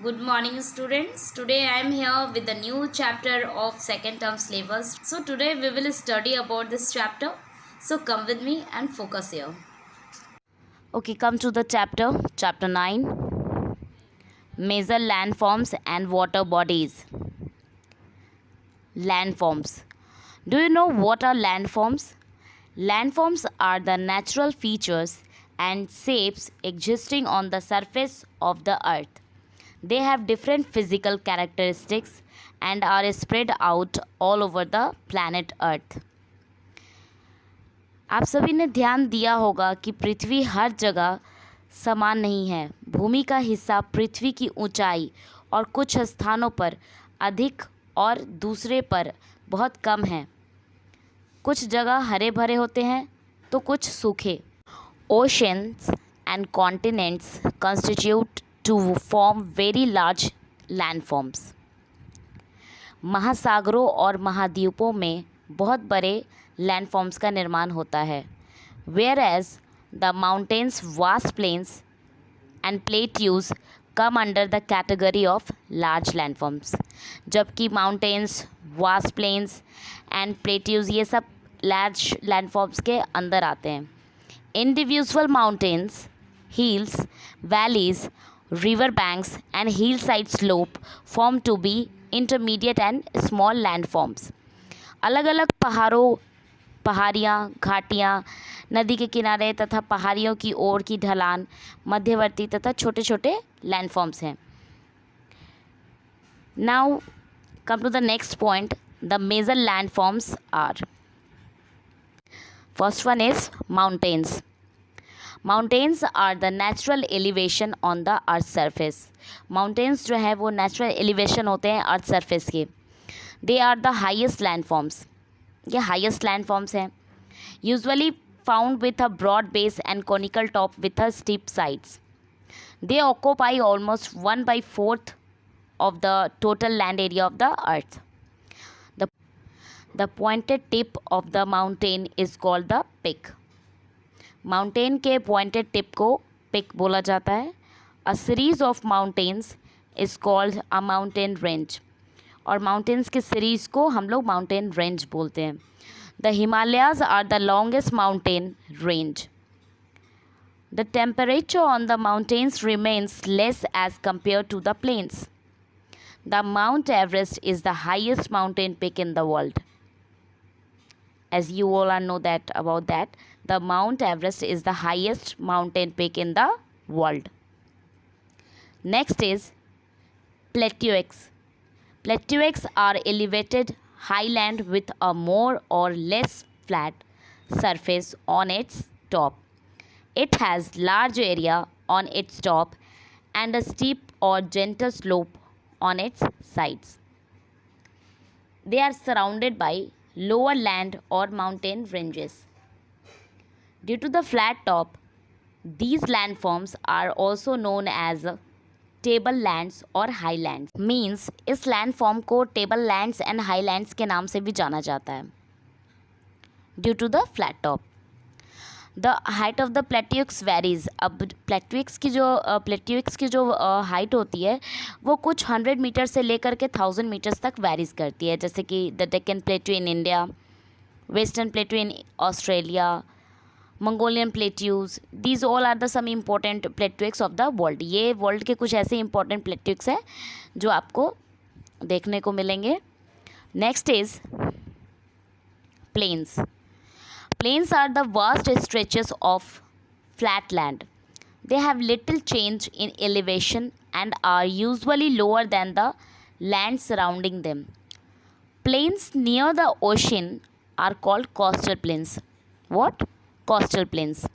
Good morning, students. Today I am here with a new chapter of second term syllabus. So today we will study about this chapter. So come with me and focus here. Okay, come to the chapter 9. Major landforms and water bodies. Landforms. Do you know what are landforms? Landforms are the natural features and shapes existing on the surface of the earth. They have different physical characteristics and are spread out all over the planet Earth. आप सभी ने ध्यान दिया होगा कि पृथ्वी हर जगह समान नहीं है। भूमि का हिस्सा पृथ्वी की ऊंचाई और कुछ स्थानों पर अधिक और दूसरे पर बहुत कम है। कुछ जगह हरे भरे होते हैं तो कुछ सूखे। Oceans and continents constitute to form very large landforms. महासागरों और महाद्वीपों में बहुत बड़े लैंडफॉर्म्स का निर्माण होता है। Whereas the mountains, vast plains and plateaus come under the category of large landforms. जबकि mountains, vast plains and plateaus ये सब large landforms के अंदर आते हैं। Individual mountains, hills, valleys, river banks and hillside slope form to be intermediate and small landforms. अलग अलग पहाड़ियाँ, घाटियाँ, नदी के किनारे तथा पहाड़ियों की ओर की ढलान मध्यवर्ती तथा छोटे छोटे लैंडफॉर्म्स हैं. Now come to the next point. The major landforms are, first one is mountains. Mountains are the natural elevation on the earth surface. Mountains जो है वो natural elevation होते हैं earth surface के. They are the highest landforms. ये highest landforms हैं. Usually found with a broad base and conical top with a steep sides. They occupy almost 1/4 of the total land area of the earth. The pointed tip of the mountain is called the peak. Mountain के pointed tip को peak बोला जाता है. A series of mountains is called a mountain range. और mountains की series को हम लोग माउंटेन रेंज बोलते हैं. The Himalayas are the longest mountain range. The temperature on the mountains remains less as compare to the plains. The Mount Everest is the highest mountain peak in the world. As you all know that about that, the Mount Everest is the highest mountain peak in the world. Next is plateaux. Plateaux are elevated highland with a more or less flat surface on its top. It has large area on its top and a steep or gentle slope on its sides. They are surrounded by lower land or mountain ranges. Due to the flat top, these landforms are also known as tablelands or highlands. Means इस landform को tablelands and highlands के नाम से भी जाना जाता है. Due to the flat top, the height of the plateaux varies. अब plateaux की जो हाइट होती है वो कुछ 100 मीटर से लेकर के 1000 मीटर्स तक वेरीज करती है. जैसे कि the Deccan plateau in India, western plateau in Australia, Mongolian plateaus. These all are the some important plateaus of the world. ये वर्ल्ड के कुछ ऐसे इंपॉर्टेंट प्लेट्यूक्स हैं जो आपको देखने को मिलेंगे. Next is plains. Plains are the vast stretches of flat land. They have little change in elevation and are usually lower than the land surrounding them. Plains near the ocean are called coastal plains. What? Coastal plains.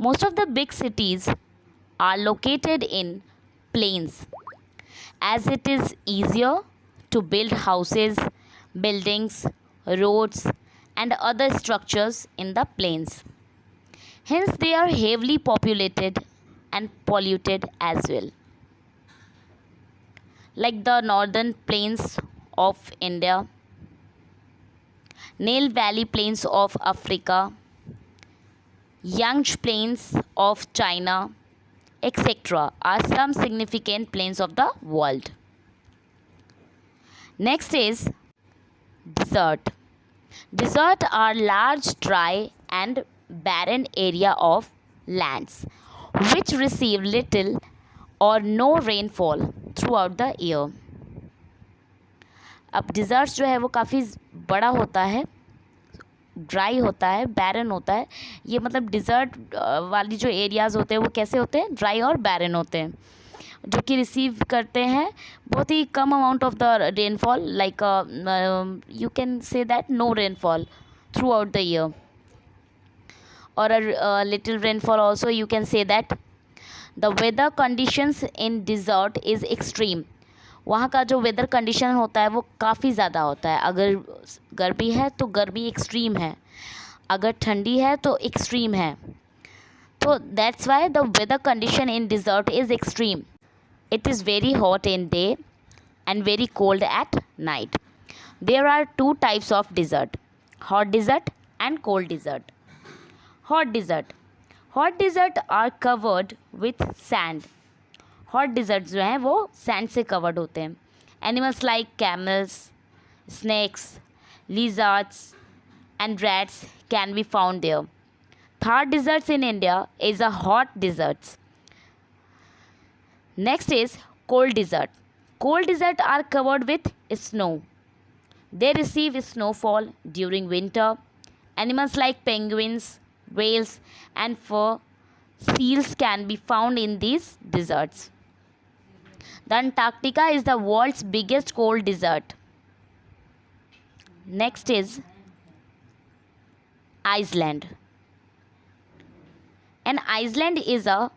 Most of the big cities are located in plains as it is easier to build houses, buildings, roads, and other structures in the plains. Hence, they are heavily populated and polluted as well. Like the northern plains of India, Nile Valley plains of Africa, Yangtze plains of China, etc. are some significant plains of the world. Next is desert. Desert are large, dry and barren area of lands which receive little or no rainfall throughout the year. अब dessert जो है वो काफ़ी बड़ा होता है, dry होता है, बैरन होता है. ये मतलब डिज़र्ट वाली जो एरियाज़ होते हैं वो कैसे होते हैं, ड्राई और बैरन होते हैं, जो कि रिसीव करते हैं बहुत ही कम amount of the rainfall, like you can say that no rainfall throughout the year, or a little rainfall also you can say that. The weather conditions in desert is extreme. वहाँ का जो weather condition होता है वो काफ़ी ज़्यादा होता है. अगर गर्मी है तो गर्मी एक्सट्रीम है, अगर ठंडी है तो एक्सट्रीम है. तो that's why the weather condition in desert is extreme. It is very hot in day and very cold at night. There are two types of desert, hot desert and cold desert. Hot desert. Hot desert are covered with sand. Hot desert जो हैं वो sand से covered होते हैं. Animals like camels, snakes, lizards and rats can be found there. Thar deserts in India is a hot deserts. Next is cold desert. Cold desert are covered with snow. They receive snowfall during winter. Animals like penguins, whales and fur seals can be found in these deserts. The Antarctica is the world's biggest cold desert. Next is Iceland. An island is a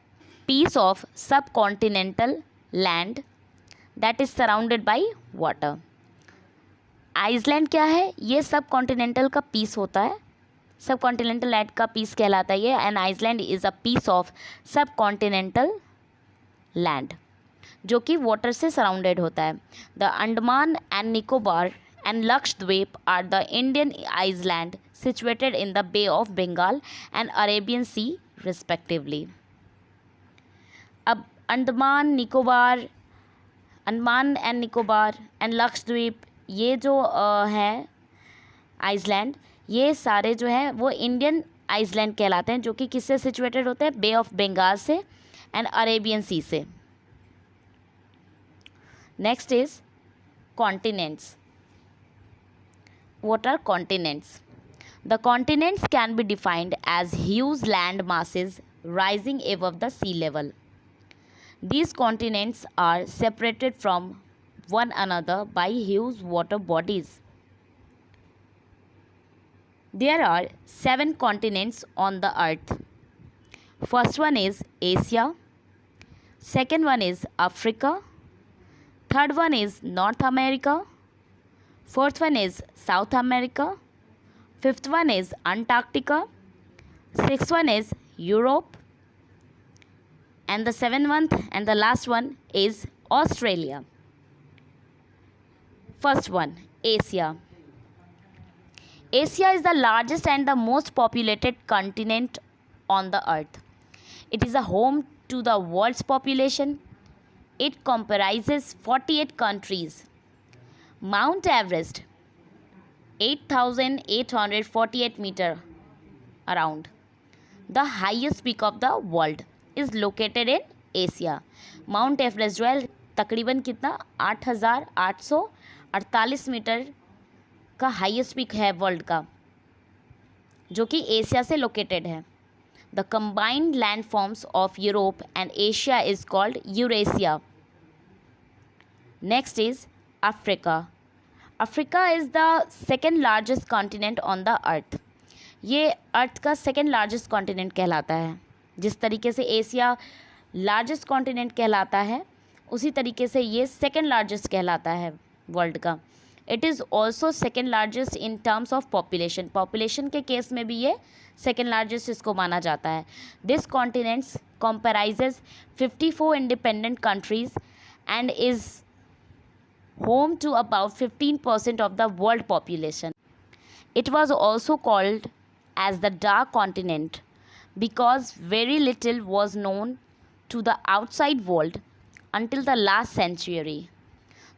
piece of subcontinental land that is surrounded by water. Island क्या है, ये सब continental का piece होता है, सब continental land का piece कहलाता है ये. And island is a piece of subcontinental land जो कि वाटर से सराउंडेड होता है. The Andaman and Nicobar and Lakshadweep are the Indian island situated in the Bay of Bengal and Arabian Sea respectively. अब अंडमान एंड निकोबार एंड लक्षद्वीप, ये जो है आइसलैंड, ये सारे जो हैं वो इंडियन आइसलैंड कहलाते हैं, जो कि किससे सिचुएटेड होते हैं, बे ऑफ बंगाल से एंड अरेबियन सी से. Next is continents. What are continents? The continents can be defined as huge land masses rising above the sea level. These continents are separated from one another by huge water bodies. There are 7 continents on the earth. First one is Asia. Second one is Africa. Third one is North America. Fourth one is South America. Fifth one is Antarctica. Sixth one is Europe. And the seventh one and the last one is Australia. First one, Asia. Asia is the largest and the most populated continent on the earth. It is a home to the world's population. It comprises 48 countries. Mount Everest, 8,848 meters around, the highest peak of the world, is located in Asia. Mount Everest जो है तकरीबन कितना 8,848 metre का highest peak है world का, जो कि Asia से लोकेटेड है. The combined land forms of Europe and Asia is called Eurasia. Next is Africa. Africa is the second largest continent on the earth. ये अर्थ का सेकेंड लार्जेस्ट कॉन्टिनेंट कहलाता है. जिस तरीके से एशिया लार्जेस्ट कॉन्टिनेंट कहलाता है, उसी तरीके से ये सेकेंड लार्जेस्ट कहलाता है वर्ल्ड का. It is also second largest in terms of population. Population के केस में भी ये सेकेंड लार्जेस्ट इसको माना जाता है. This continents comprises 54 independent countries and is home to about 15% of the world population. It was also called as the dark continent because very little was known to the outside world until the last century.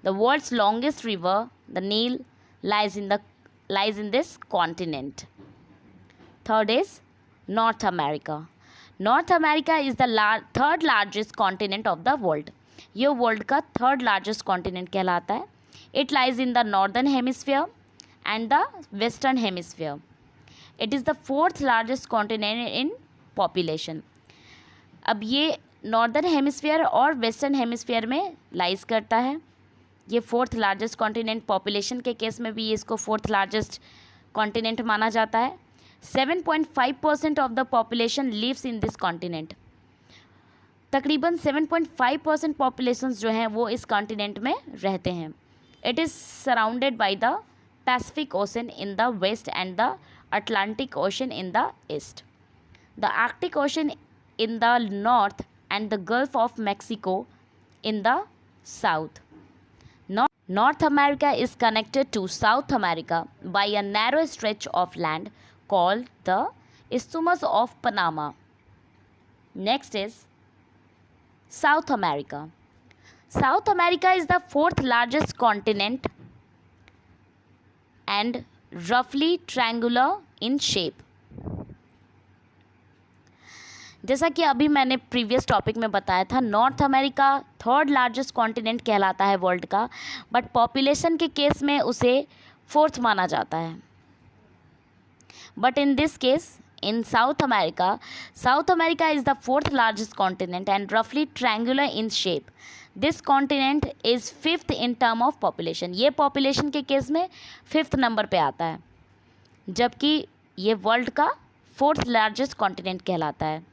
The world's longest river, the Nile, lies in this continent. Third is North America. North America is the third largest continent of the world. ये world का third largest continent कहलाता है. It lies in the northern hemisphere and the western hemisphere. It is the fourth largest continent in population. अब ये northern hemisphere और western hemisphere में lies करता है. ये फोर्थ लार्जेस्ट कॉन्टिनेंट, पॉपुलेशन के केस में भी ये इसको फोर्थ लार्जेस्ट कॉन्टिनेंट माना जाता है. 7.5% of the population lives in this continent. तकरीबन 7.5% पॉपुलेशन जो हैं वो इस कॉन्टिनेंट में रहते हैं. It is surrounded by the Pacific Ocean in the west and the Atlantic Ocean in the east, the Arctic Ocean in the north and the Gulf of Mexico in the south. North America is connected to South America by a narrow stretch of land called the Isthmus of Panama. Next is South America. South America is the fourth largest continent and roughly triangular in shape. जैसा कि अभी मैंने previous topic में बताया था, north America third largest continent कहलाता है world का, बट पॉपुलेशन के केस में उसे फोर्थ माना जाता है. But in this case in South America is the fourth largest continent and रफली triangular in shape. This continent is fifth in term of population. ये पॉपुलेशन के केस में फिफ्थ नंबर पे आता है, जबकि ये वर्ल्ड का फोर्थ लार्जेस्ट कॉन्टिनेंट कहलाता है.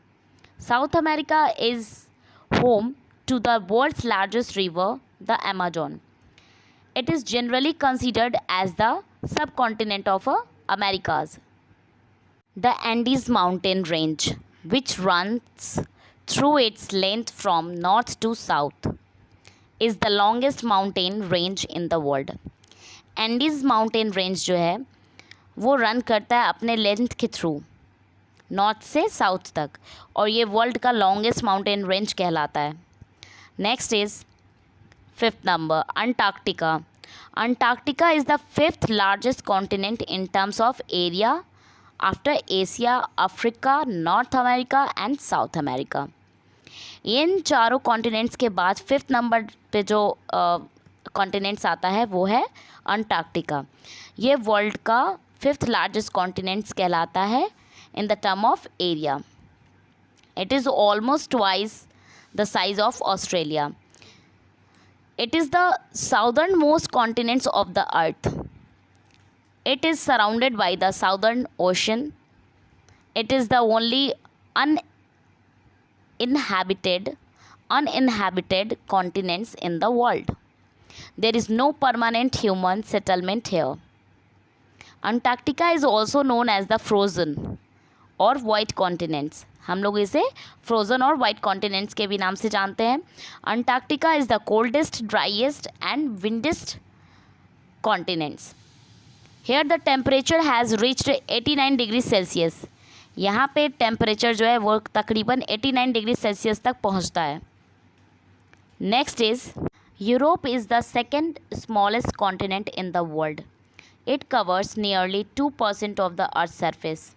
South America is home to the world's largest river, the Amazon. It is generally considered as the subcontinent of Americas. The Andes mountain range, which runs through its length from north to south, is the longest mountain range in the world. Andes mountain range जो है वो run करता है अपने length के through north से south तक, और ये वर्ल्ड का लॉन्गेस्ट माउंटेन रेंज कहलाता है. Next is fifth number Antarctica. Antarctica is the fifth largest continent in terms of area after Asia, Africa, North America and South America. इन चारों कॉन्टिनेंट्स के बाद फिफ्थ नंबर पे जो कॉन्टिनेंट्स आता है वो है अंटार्कटिका. ये वर्ल्ड का फिफ्थ लार्जेस्ट कॉन्टिनेंट्स कहलाता है in the term of area. It is almost twice the size of Australia. It is the southernmost continent of the earth. It is surrounded by the Southern Ocean. It is the only uninhabited continents in the world. There is no permanent human settlement here. Antarctica is also known as the frozen और white continents. हम लोग इसे frozen और white continents के भी नाम से जानते हैं. Antarctica is the coldest, driest and windiest continents. Here the temperature has reached 89 degree Celsius. यहाँ पे टेम्परेचर जो है वो तकरीबन 89 डिग्री सेल्सियस तक पहुँचता है. Next is Europe is the second smallest continent in the world. It covers nearly 2% of the earth surface.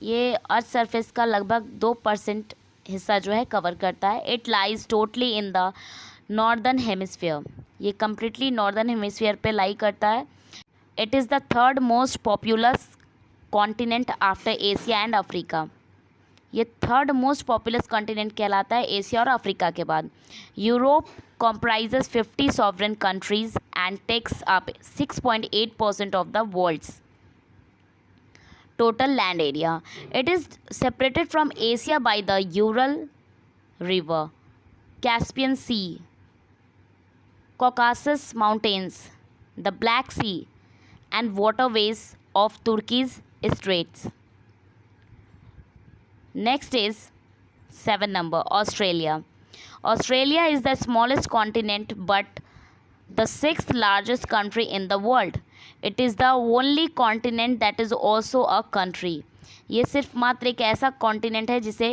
ये अर्थ सरफेस का लगभग 2% हिस्सा जो है कवर करता है. It lies totally in the northern hemisphere. ये कम्प्लीटली नॉर्दर्न हेमिस्फीयर पे लाई करता है. It is the third most populous continent after Asia and Africa. ये थर्ड मोस्ट पॉपुलस कॉन्टिनेंट कहलाता है एशिया और अफ्रीका के बाद. Europe comprises 50 sovereign countries and takes up 6.8% of the world's total land area. It is separated from Asia by the Ural River, Caspian Sea, Caucasus Mountains, the Black Sea, and waterways of Turkey's straits. Next is 7 number Australia. Australia is the smallest continent but the 6th largest country in the world. It is the only continent that is also a country. ये सिर्फ मात्र एक ऐसा continent है जिसे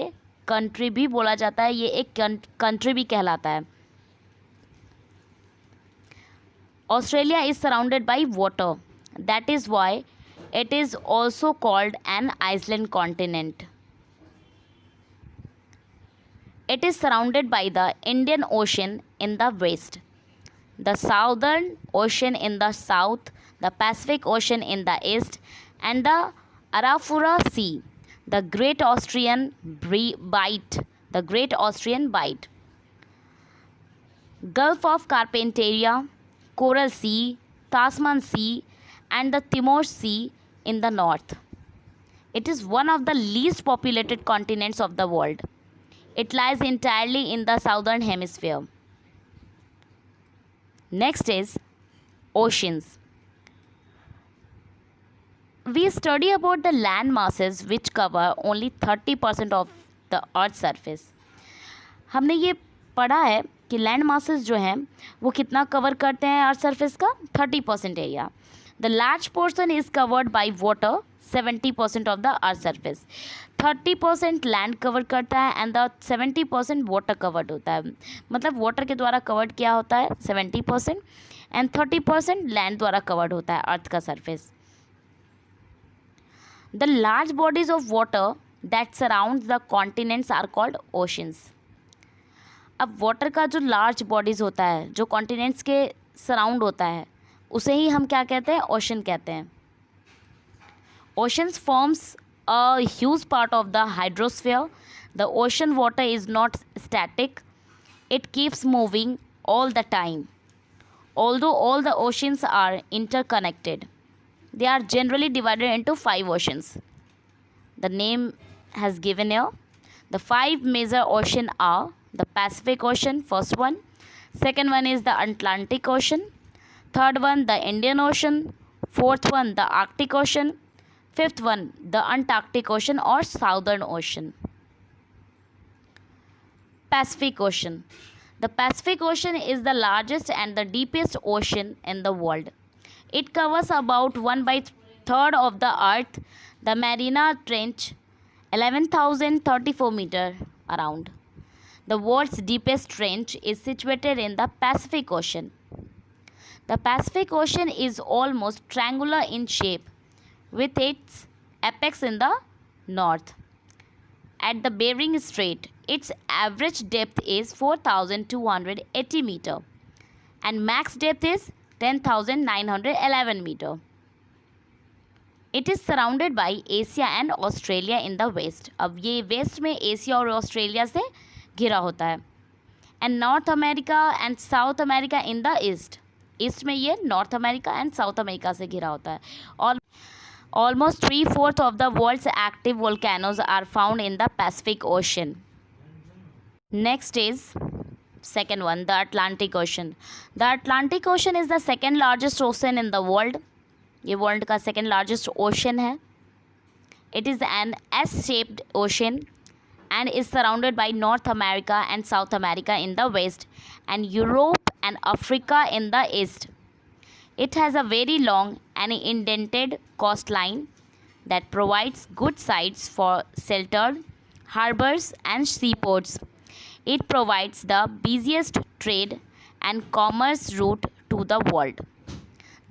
country भी बोला जाता है, ये एक कंट्री भी कहलाता है। Australia is surrounded by water, that is why it is also called an island continent. It is surrounded by the Indian Ocean in the west, the Southern Ocean in the south, the Pacific Ocean in the east, and the Arafura Sea, the Great Austrian Bight, the Great Austrian Bight, Gulf of Carpentaria, Coral Sea, Tasman Sea, and the Timor Sea in the north. It is one of the least populated continents of the world. It lies entirely in the southern hemisphere. Next is oceans. We study about the land masses which cover only 30% of the earth's surface. हमने ये पढ़ा है कि land masses जो हैं वो कितना cover करते हैं अर्थ सरफेस का, 30% area. The large portion is covered by water, 70% of the earth surface. 30% land cover करता है एंड द 70% वाटर कवर्ड होता है. मतलब वाटर के द्वारा कवर्ड किया होता है 70% एंड 30% लैंड द्वारा कवर्ड होता है अर्थ का surface. The large bodies of water that surrounds the continents are called oceans. अब वाटर का जो लार्ज बॉडीज होता है, जो कॉन्टिनेंट्स के सराउंड होता है, उसे ही हम क्या कहते हैं, ओशन कहते हैं. Oceans forms a huge part of the hydrosphere. The ocean water is not static, it keeps moving all the time. Although all the oceans are interconnected, they are generally divided into 5 oceans. The name has given here. The 5 major oceans are the Pacific Ocean, first one. Second one is the Atlantic Ocean. Third one, the Indian Ocean. Fourth one, the Arctic Ocean. Fifth one, the Antarctic Ocean or Southern Ocean. Pacific Ocean. The Pacific Ocean is the largest and the deepest ocean in the world. It covers about 1/3 of the Earth. The Mariana Trench, 11,034 meters around. The world's deepest trench is situated in the Pacific Ocean. The Pacific Ocean is almost triangular in shape, with its apex in the north. At the Bering Strait, its average depth is 4,280 meters and max depth is 10,911 meters. It is surrounded by Asia and Australia in the west. अब ये waste में Asia और Australia से घिरा होता है. And north America and South America in the east. East में ये north America and South America से घिरा होता है. और almost 3/4 of the world's active volcanoes are found in the Pacific Ocean. Next is second one, the Atlantic Ocean. The Atlantic Ocean is the second largest ocean in the world. ये world का second largest ocean है. It is an S-shaped ocean and is surrounded by North America and South America in the west and Europe and Africa in the east. It has a very long and indented coastline that provides good sites for sheltered harbors and seaports. It provides the busiest trade and commerce route to the world.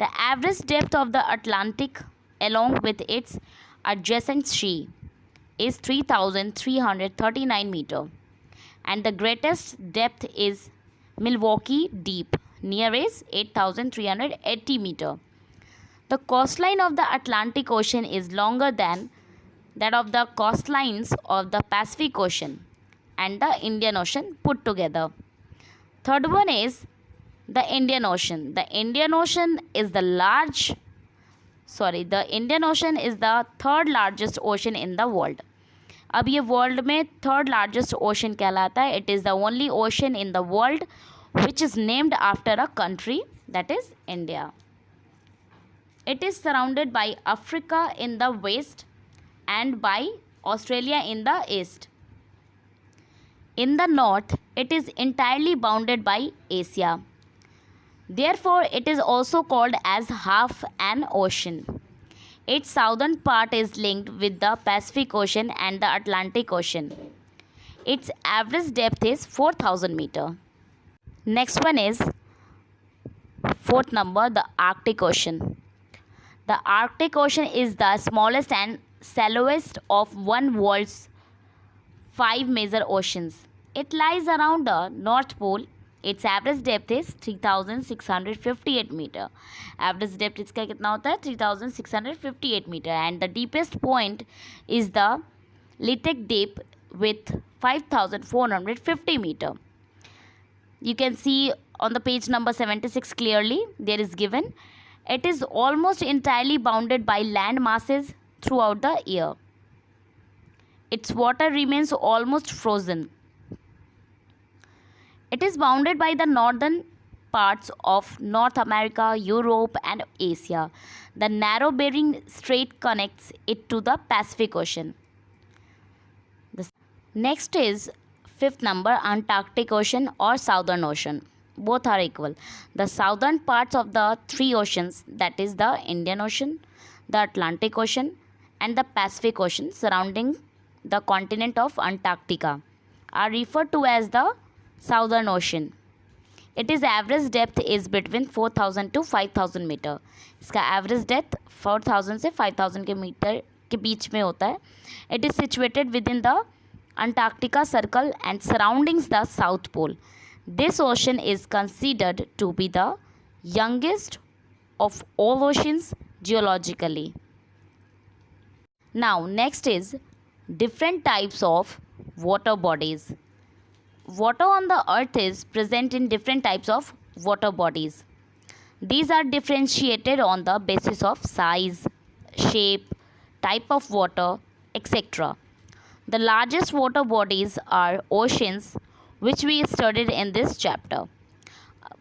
The average depth of the Atlantic, along with its adjacent sea, is 3,339 meters, and the greatest depth is Milwaukee Deep, near is 8,380 meters. The coastline of the Atlantic Ocean is longer than that of the coastlines of the Pacific Ocean and the Indian Ocean put together. Third one is the Indian Ocean. The Indian Ocean is the Indian Ocean is the third largest ocean in the world. अब ये world में third largest ocean कहलाता है. It is the only ocean in the world which is named after a country, that is India. It is surrounded by Africa in the west and by Australia in the east. In the north, it is entirely bounded by Asia. Therefore, it is also called as half an ocean. Its southern part is linked with the Pacific Ocean and the Atlantic Ocean. Its average depth is 4,000 meter. Next one is fourth number, the Arctic Ocean. The Arctic Ocean is the smallest and shallowest of one world's 5 major oceans. It lies around the North Pole. Its average depth is 3,658 meter. Average depth इसका कितना होता है? 3,658 meter. And the deepest point is the Litek Deep with 5,450 meter. You can see on the page number 76 clearly there is given. It is almost entirely bounded by land masses throughout the year. Its water remains almost frozen. It is bounded by the northern parts of North America, Europe and Asia. The narrow Bering Strait connects it to the Pacific Ocean. Next is fifth number, Antarctic Ocean or Southern Ocean. Both are equal. The southern parts of the three oceans, that is the Indian Ocean, the Atlantic Ocean and the Pacific Ocean surrounding the continent of Antarctica, are referred to as the Southern Ocean. Its average depth is between 4,000 to 5,000 meter. इसका average depth 4,000 से 5,000 के metre के बीच में होता है. It is situated within the Antarctica Circle and surroundings the South Pole. This ocean is considered to be the youngest of all oceans geologically. Now next is different types of water bodies. Water on the earth is present in different types of water bodies. These are differentiated on the basis of size, shape, type of water, etc. The largest water bodies are oceans, which we studied in this chapter.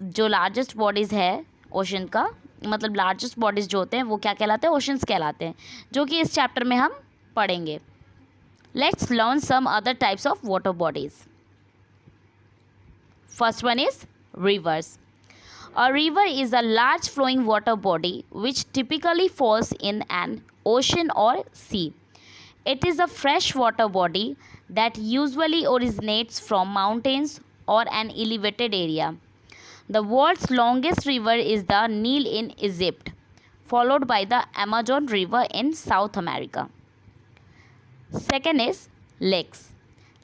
जो largest bodies है ocean का, मतलब largest bodies जो होते हैं वो क्या कहलाते हैं? Oceans कहलाते हैं, जो कि इस chapter में हम पढ़ेंगे. Let's learn some other types of water bodies. First one is rivers. A river is a large flowing water body which typically falls in an ocean or sea. It is a fresh water body that usually originates from mountains or an elevated area. The world's longest river is the Nile in Egypt, followed by the Amazon River in South America. Second is lakes.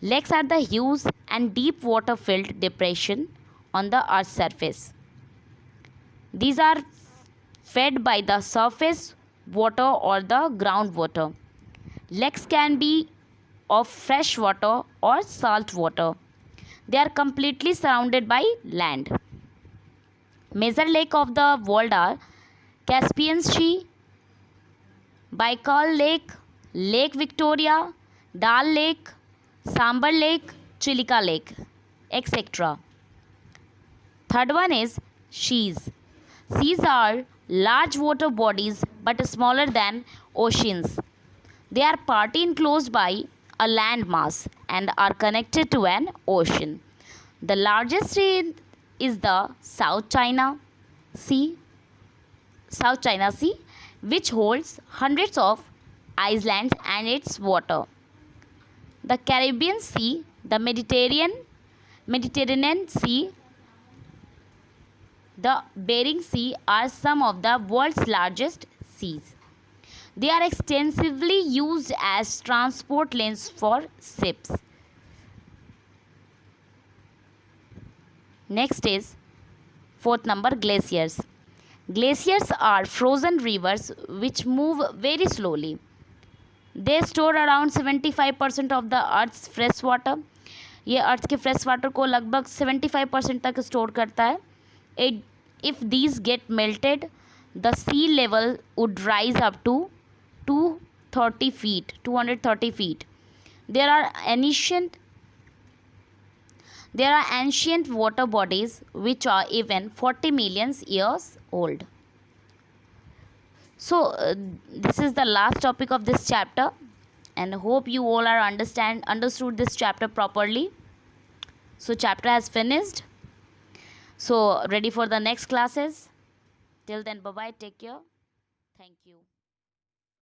Lakes are the huge and deep water-filled depression on the Earth's surface. These are fed by the surface water or the groundwater. Lakes can be of fresh water or salt water. They are completely surrounded by land. Major lakes of the world are Caspian Sea, Baikal Lake, Lake Victoria, Dal Lake, Sambar Lake, Chilika Lake, etc. Third one is seas. Seas are large water bodies but smaller than oceans. They are partly enclosed by a land mass and are connected to an ocean. The largest sea is the South China Sea, which holds hundreds of islands and its water. The Caribbean Sea, the Mediterranean Sea, the Bering Sea are some of the world's largest seas. They are extensively used as transport lanes for ships. Next is fourth number, glaciers. Glaciers are frozen rivers which move very slowly. They store around 75% of the Earth's fresh water. ये अर्थ के fresh water को लगभग 75% तक store करता है. If these get melted, the sea level would rise up to 230 feet. There are ancient water bodies which are even 40 million years old. So this is the last topic of this chapter, and hope you all are understood this chapter properly. So chapter has finished. So ready for the next classes. Till then, bye bye, take care. Thank you.